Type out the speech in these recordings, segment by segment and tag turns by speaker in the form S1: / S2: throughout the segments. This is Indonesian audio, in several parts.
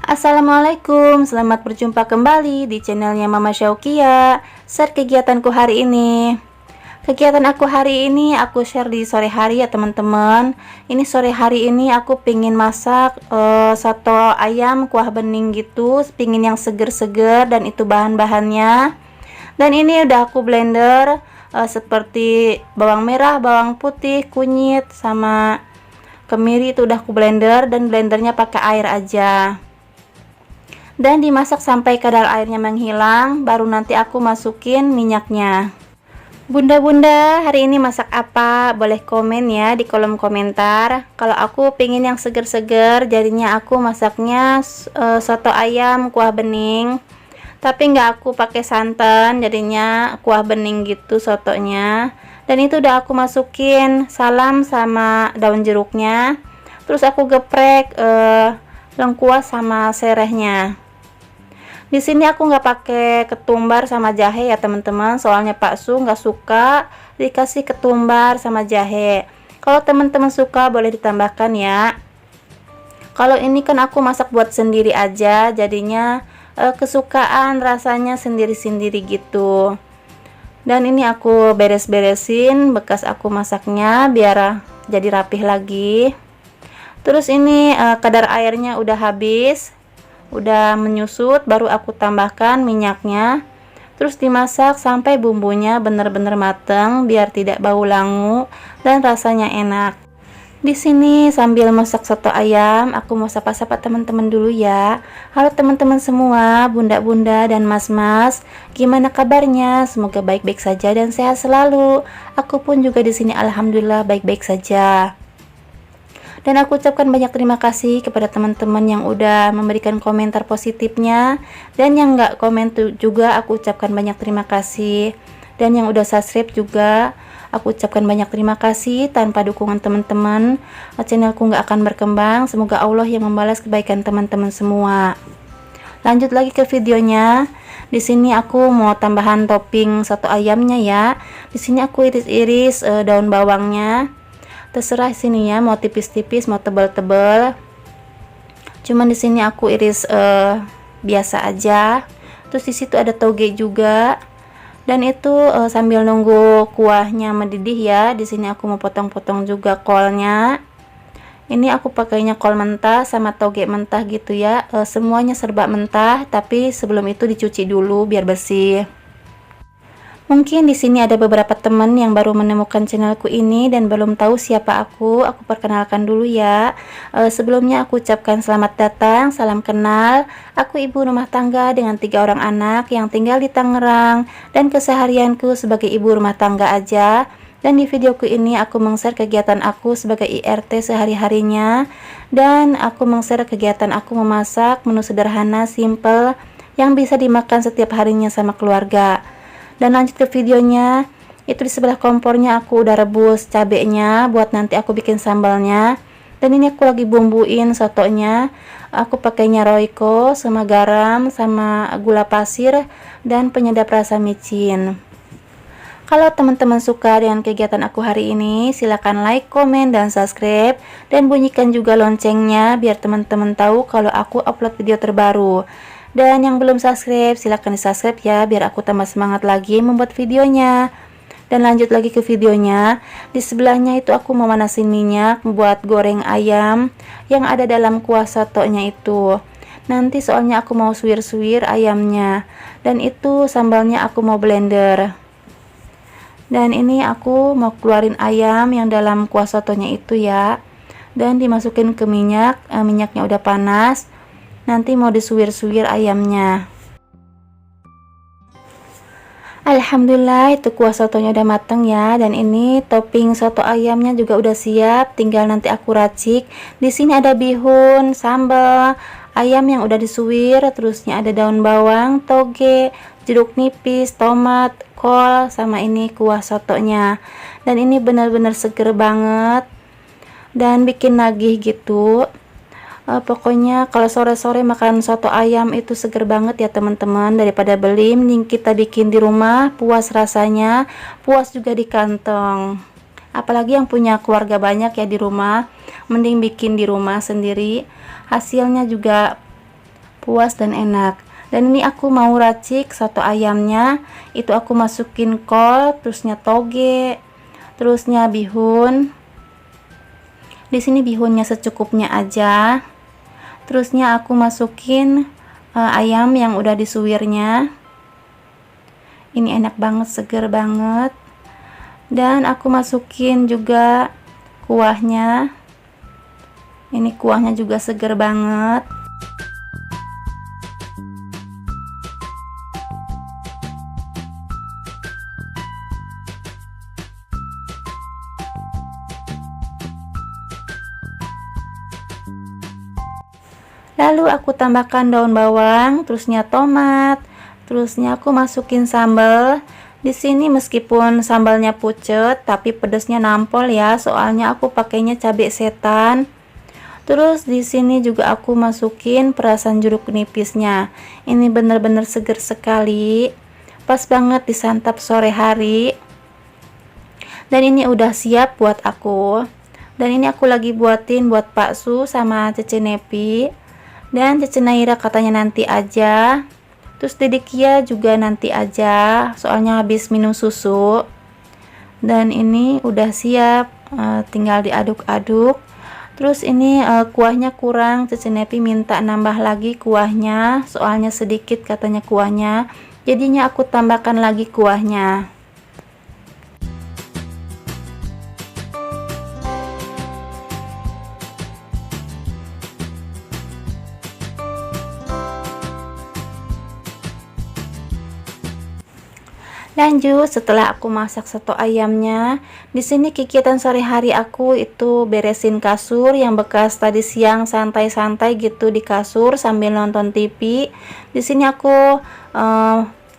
S1: Assalamualaikum, selamat berjumpa kembali di channelnya Mama Syaukia. Share kegiatanku hari ini. Kegiatan aku hari ini aku share di sore hari ya teman-teman. Ini sore hari ini aku pingin masak soto ayam kuah bening gitu, pingin yang seger-seger dan itu bahan-bahannya. Dan ini udah aku blender seperti bawang merah, bawang putih, kunyit sama kemiri itu udah aku blender dan blendernya pakai air aja. Dan dimasak sampai kadar airnya menghilang, baru nanti aku masukin minyaknya. Bunda-bunda, hari ini masak apa? Boleh komen ya di kolom komentar. Kalau aku pengen yang seger-seger, jadinya aku masaknya soto ayam kuah bening. Tapi nggak aku pakai santan, jadinya kuah bening gitu sotonya. Dan itu udah aku masukin salam sama daun jeruknya. Terus aku geprek lengkuas sama serehnya. Di sini aku nggak pakai ketumbar sama jahe ya teman-teman, soalnya Pak Su nggak suka dikasih ketumbar sama jahe. Kalau teman-teman suka boleh ditambahkan ya. Kalau ini kan aku masak buat sendiri aja, jadinya kesukaan rasanya sendiri-sendiri gitu. Dan ini aku beres-beresin bekas aku masaknya biar jadi rapih lagi. Terus ini kadar airnya udah habis, udah menyusut, baru aku tambahkan minyaknya. Terus dimasak sampai bumbunya benar-benar mateng biar tidak bau langu dan rasanya enak. Di sini sambil masak soto ayam, aku mau sapa-sapa teman-teman dulu ya. Halo teman-teman semua, bunda-bunda dan mas-mas, gimana kabarnya? Semoga baik-baik saja dan sehat selalu. Aku pun juga di sini alhamdulillah baik-baik saja. Dan aku ucapkan banyak terima kasih kepada teman-teman yang udah memberikan komentar positifnya, dan yang nggak komen juga aku ucapkan banyak terima kasih. Dan yang udah subscribe juga aku ucapkan banyak terima kasih. Tanpa dukungan teman-teman, channelku nggak akan berkembang. Semoga Allah yang membalas kebaikan teman-teman semua. Lanjut lagi ke videonya. Di sini aku mau tambahan topping soto ayamnya ya. Di sini aku iris-iris daun bawangnya. Terserah sini ya, mau tipis-tipis mau tebal-tebal. Cuman di sini aku iris biasa aja. Terus di situ ada toge juga. Dan itu sambil nunggu kuahnya mendidih ya, di sini aku mau potong-potong juga kolnya. Ini aku pakainya kol mentah sama toge mentah gitu ya. Semuanya serba mentah, tapi sebelum itu dicuci dulu biar bersih. Mungkin di sini ada beberapa teman yang baru menemukan channelku ini dan belum tahu siapa aku. Aku perkenalkan dulu ya. Sebelumnya aku ucapkan selamat datang, salam kenal. Aku ibu rumah tangga dengan 3 orang anak yang tinggal di Tangerang dan keseharianku sebagai ibu rumah tangga aja. Dan di videoku ini aku meng-share kegiatan aku sebagai IRT sehari-harinya, dan aku meng-share kegiatan aku memasak menu sederhana, simple yang bisa dimakan setiap harinya sama keluarga. Dan lanjut ke videonya, itu di sebelah kompornya aku udah rebus cabenya buat nanti aku bikin sambalnya. Dan ini aku lagi bumbuin sotonya. Aku pakainya Royco sama garam sama gula pasir dan penyedap rasa micin. Kalau teman-teman suka dengan kegiatan aku hari ini, silahkan like, komen, dan subscribe, dan bunyikan juga loncengnya biar teman-teman tahu kalau aku upload video terbaru. Dan yang belum subscribe, silahkan di subscribe ya, biar aku tambah semangat lagi membuat videonya. Dan lanjut lagi ke videonya. Di sebelahnya itu aku memanasin minyak buat goreng ayam yang ada dalam kuah sotonya itu. Nanti soalnya aku mau suwir-suwir ayamnya. Dan itu sambalnya aku mau blender. Dan ini aku mau keluarin ayam yang dalam kuah sotonya itu ya. Dan dimasukin ke minyak, minyaknya udah panas. Nanti mau disuwir-suwir ayamnya. Alhamdulillah itu kuah sotonya udah mateng ya. Dan ini topping soto ayamnya juga udah siap, tinggal nanti aku racik. Di sini ada bihun, sambal, ayam yang udah disuwir, terusnya ada daun bawang, toge, jeruk nipis, tomat, kol, sama ini kuah sotonya. Dan ini benar-benar seger banget dan bikin nagih gitu. Pokoknya kalau sore-sore makan soto ayam itu seger banget ya teman-teman. Daripada beli, mending kita bikin di rumah, puas rasanya, puas juga di kantong. Apalagi yang punya keluarga banyak ya di rumah, mending bikin di rumah sendiri. Hasilnya juga puas dan enak. Dan ini aku mau racik soto ayamnya. Itu aku masukin kol, terusnya toge, terusnya bihun. Di sini bihunnya secukupnya aja. Terusnya aku masukin ayam yang udah disuwirnya. Ini enak banget, seger banget. Dan aku masukin juga kuahnya. Ini kuahnya juga seger banget. Lalu aku tambahkan daun bawang, terusnya tomat, terusnya aku masukin sambal. Di sini meskipun sambalnya pucet, tapi pedasnya nampol ya, soalnya aku pakainya cabai setan. Terus di sini juga aku masukin perasan jeruk nipisnya. Ini bener-bener seger sekali, pas banget disantap sore hari. Dan ini udah siap buat aku. Dan ini aku lagi buatin buat Pak Su sama Cece Nepi. Dan Cece Naira katanya nanti aja. Terus Dede Kia juga nanti aja, soalnya habis minum susu. Dan ini udah siap, tinggal diaduk-aduk. Terus ini kuahnya kurang, Cece Nepi minta nambah lagi kuahnya, soalnya sedikit katanya kuahnya. Jadinya aku tambahkan lagi kuahnya. Lanjut, setelah aku masak soto ayamnya, di sini kegiatan sehari-hari aku itu beresin kasur yang bekas tadi siang santai-santai gitu di kasur sambil nonton TV. Di sini aku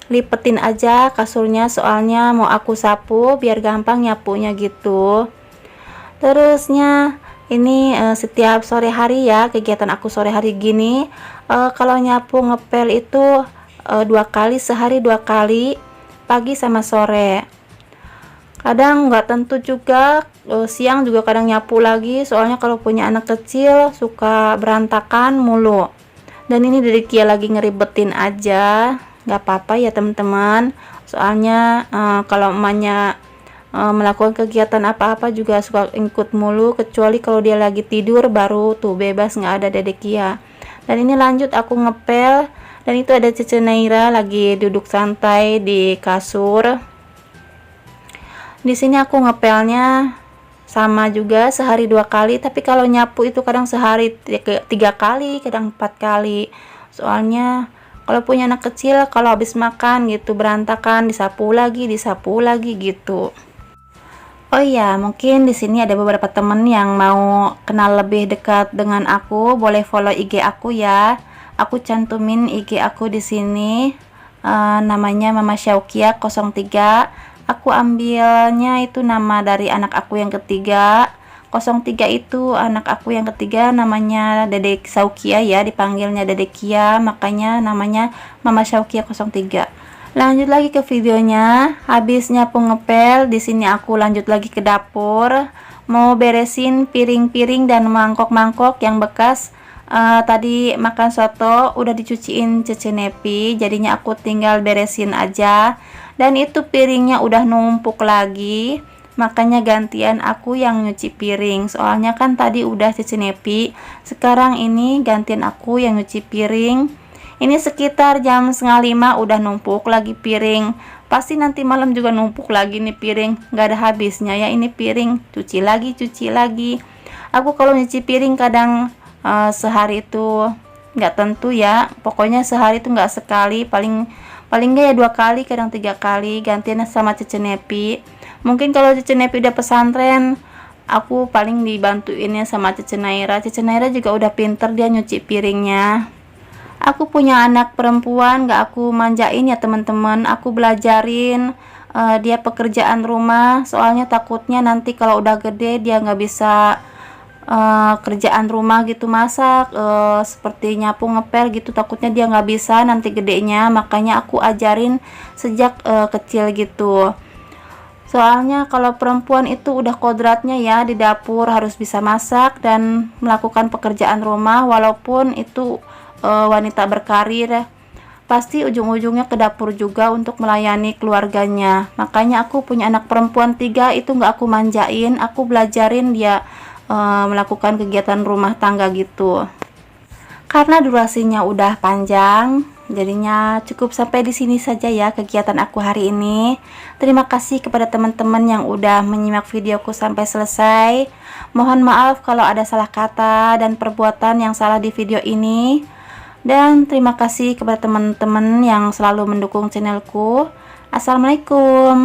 S1: lipetin aja kasurnya, soalnya mau aku sapu biar gampang nyapunya gitu. Terusnya ini setiap sore hari ya, kegiatan aku sore hari gini, kalau nyapu ngepel itu 2 kali sehari, 2 kali, pagi sama sore. Kadang nggak tentu juga, siang juga kadang nyapu lagi, soalnya kalau punya anak kecil suka berantakan mulu. Dan ini dari Kia lagi ngeribetin aja, nggak apa-apa ya teman-teman, soalnya kalau emaknya melakukan kegiatan apa-apa juga suka ikut mulu, kecuali kalau dia lagi tidur baru tuh bebas, nggak ada Dede Kia. Dan ini lanjut aku ngepel. Dan itu ada Cece Naira lagi duduk santai di kasur. Di sini aku ngepelnya sama juga sehari 2 kali, tapi kalau nyapu itu kadang sehari 3 kali, kadang 4 kali. Soalnya kalau punya anak kecil, kalau habis makan gitu berantakan, disapu lagi gitu. Oh iya, mungkin di sini ada beberapa temen yang mau kenal lebih dekat dengan aku, boleh follow IG aku ya. Aku cantumin IG aku di sini, namanya Mama Syaukia 03. Aku ambilnya itu nama dari anak aku yang ketiga. 03 itu anak aku yang ketiga, namanya Dede Syaukia ya, dipanggilnya Dede Kia, makanya namanya Mama Syaukia 03. Lanjut lagi ke videonya. Habis nyapu ngepel, di sini aku lanjut lagi ke dapur, mau beresin piring-piring dan mangkok-mangkok yang bekas tadi makan soto udah dicuciin Cece Nepi, jadinya aku tinggal beresin aja. Dan itu piringnya udah numpuk lagi, makanya gantian aku yang nyuci piring, soalnya kan tadi udah Cece Nepi, sekarang ini gantian aku yang nyuci piring. Ini sekitar jam 4:30 udah numpuk lagi piring, pasti nanti malam juga numpuk lagi nih piring, nggak ada habisnya ya ini piring, cuci lagi. Aku kalau nyuci piring kadang sehari itu nggak tentu ya, pokoknya sehari itu nggak sekali, paling nggak ya 2 kali, kadang 3 kali, gantian sama Cece Nepi. Mungkin kalau Cece Nepi udah pesantren, aku paling dibantuinnya sama Cece Naira. Cece Naira juga udah pinter dia nyuci piringnya. Aku punya anak perempuan, nggak aku manjain ya teman-teman, aku belajarin dia pekerjaan rumah, soalnya takutnya nanti kalau udah gede dia nggak bisa kerjaan rumah gitu, masak, seperti nyapu ngepel gitu, takutnya dia nggak bisa nanti gedenya, makanya aku ajarin sejak kecil gitu. Soalnya kalau perempuan itu udah kodratnya ya di dapur harus bisa masak dan melakukan pekerjaan rumah, walaupun itu wanita berkarir, pasti ujung-ujungnya ke dapur juga untuk melayani keluarganya. Makanya aku punya anak perempuan 3 itu nggak aku manjain, aku belajarin dia melakukan kegiatan rumah tangga gitu. Karena durasinya udah panjang, jadinya cukup sampai di sini saja ya kegiatan aku hari ini. Terima kasih kepada teman-teman yang udah menyimak videoku sampai selesai. Mohon maaf kalau ada salah kata dan perbuatan yang salah di video ini. Dan terima kasih kepada teman-teman yang selalu mendukung channelku. Assalamualaikum.